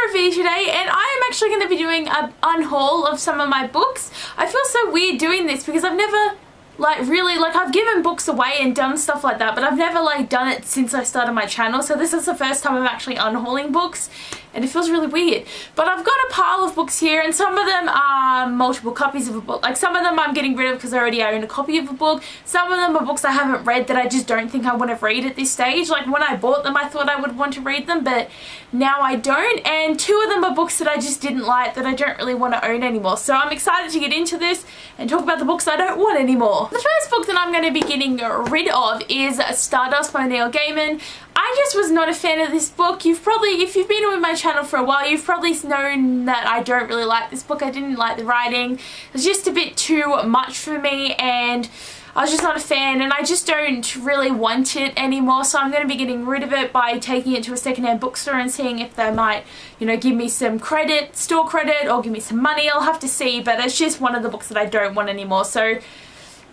review today, and I am actually going to be doing an unhaul of some of my books. I feel so weird doing this because I've never I've given books away and done stuff like that, but I've never done it since I started my channel. So this is the first time I'm actually unhauling books, and it feels really weird. But I've got a pile of books here, and some of them are multiple copies of a book. Like, some of them I'm getting rid of because I already own a copy of a book. Some of them are books I haven't read that I just don't think I want to read at this stage. Like, when I bought them I thought I would want to read them, but now I don't. And two of them are books that I just didn't like, that I don't really want to own anymore. So I'm excited to get into this and talk about the books I don't want anymore. The first book that I'm going to be getting rid of is Stardust by Neil Gaiman. I just was not a fan of this book. If you've been with my channel for a while, you've probably known that I don't really like this book. I didn't like the writing. It was just a bit too much for me, and I was just not a fan, and I just don't really want it anymore. So I'm going to be getting rid of it by taking it to a secondhand bookstore and seeing if they might, give me some credit, store credit, or give me some money. I'll have to see, but it's just one of the books that I don't want anymore. So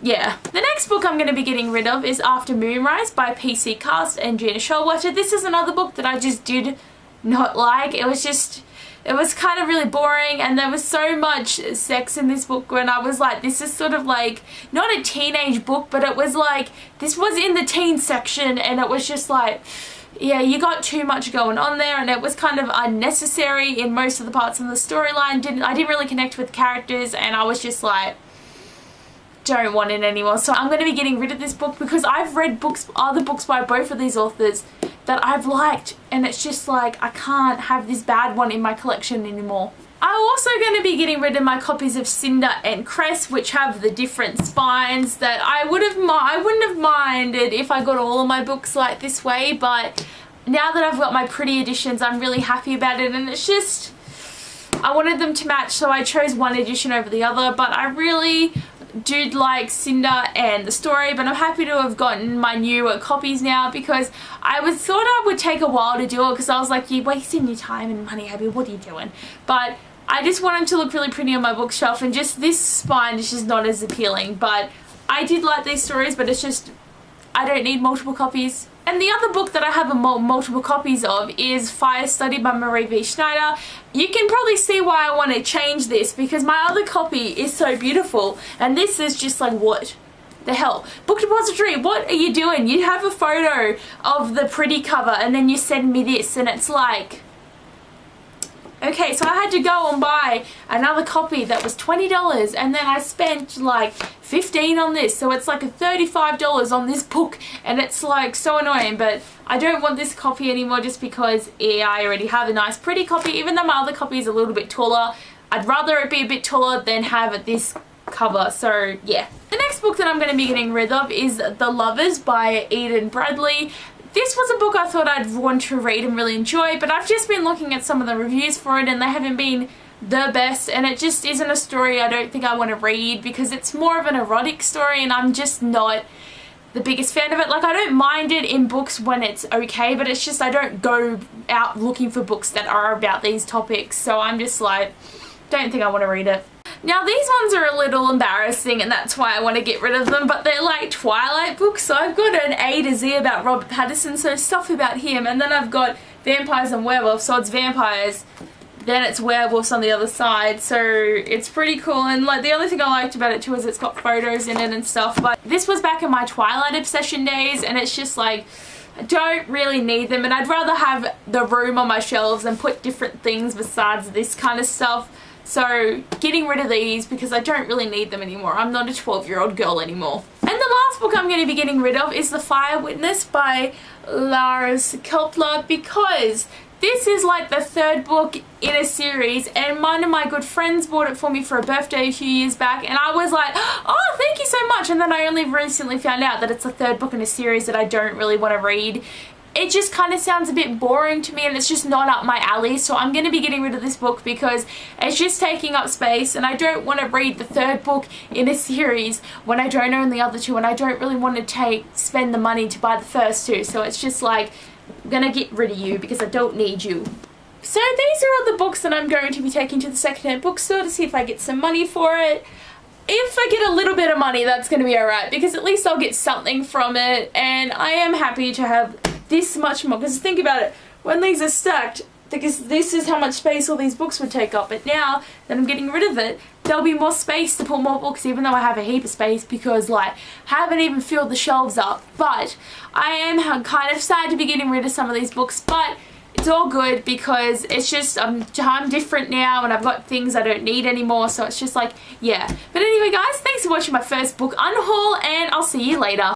yeah. The next book I'm going to be getting rid of is After Moonrise by PC Cast and Gina Showalter. This is another book that I just did not like. It was kind of really boring, and there was so much sex in this book when I was like, this is sort of like, not a teenage book, but it was like, this was in the teen section, and it was just like, yeah, you got too much going on there, and it was kind of unnecessary in most of the parts of the storyline. I didn't really connect with characters, and I was just like, don't want it anymore. So I'm going to be getting rid of this book because I've read other books by both of these authors that I've liked, and it's just like, I can't have this bad one in my collection anymore. I'm also going to be getting rid of my copies of Cinder and Cress, which have the different spines that I wouldn't have minded if I got all of my books like this way, but now that I've got my pretty editions, I'm really happy about it, and it's just, I wanted them to match, so I chose one edition over the other. But I really do like Cinder and the story, but I'm happy to have gotten my newer copies now, because I thought I would take a while to do it, because I was like, you're wasting your time and money, Abby, what are you doing? But I just want them to look really pretty on my bookshelf, and just this spine is just not as appealing. But I did like these stories, but it's just, I don't need multiple copies. And the other book that I have multiple copies of is Fire Study by Marie V. Schneider. You can probably see why I want to change this, because my other copy is so beautiful, and this is just like, what the hell? Book Depository, what are you doing? You have a photo of the pretty cover, and then you send me this, and it's like, okay, so I had to go and buy another copy that was $20, and then I spent like $15 on this, so it's like $35 on this book, and it's like so annoying. But I don't want this copy anymore, just because I already have a nice pretty copy. Even though my other copy is a little bit taller, I'd rather it be a bit taller than have this cover. So yeah. The next book that I'm going to be getting rid of is The Lovers by Eden Bradley. This was a book I thought I'd want to read and really enjoy, but I've just been looking at some of the reviews for it, and they haven't been the best, and it just isn't a story I don't think I want to read, because it's more of an erotic story, and I'm just not the biggest fan of it. Like, I don't mind it in books when it's okay, but it's just, I don't go out looking for books that are about these topics, so I'm just like, don't think I want to read it. Now, these ones are a little embarrassing, and that's why I want to get rid of them, but they're like Twilight books. So I've got an A to Z about Robert Pattinson, so stuff about him, and then I've got vampires and werewolves, so it's vampires, then it's werewolves on the other side, so it's pretty cool. And like, the only thing I liked about it too is it's got photos in it and stuff. But this was back in my Twilight obsession days, and it's just like, I don't really need them, and I'd rather have the room on my shelves and put different things besides this kind of stuff. So getting rid of these, because I don't really need them anymore. I'm not a 12-year-old girl anymore. And the last book I'm going to be getting rid of is The Fire Witness by Lars Kelpler, because this is like the third book in a series, and one of my good friends bought it for me for a birthday a few years back, and I was like, oh, thank you so much. And then I only recently found out that it's the third book in a series that I don't really want to read. It just kind of sounds a bit boring to me, and it's just not up my alley, so I'm going to be getting rid of this book because it's just taking up space, and I don't want to read the third book in a series when I don't own the other two, and I don't really want to spend the money to buy the first two. So it's just like, I'm going to get rid of you because I don't need you. So these are all the books that I'm going to be taking to the secondhand bookstore to see if I get some money for it. If I get a little bit of money, that's going to be alright, because at least I'll get something from it, and I am happy to have this much more, because think about it, when these are stacked, because this is how much space all these books would take up. But now that I'm getting rid of it, there'll be more space to put more books, even though I have a heap of space, because like haven't even filled the shelves up. But I am kind of sad to be getting rid of some of these books, but it's all good because it's just I'm different now and I've got things I don't need anymore, so it's just like, yeah. But anyway guys, thanks for watching my first book unhaul, and I'll see you later.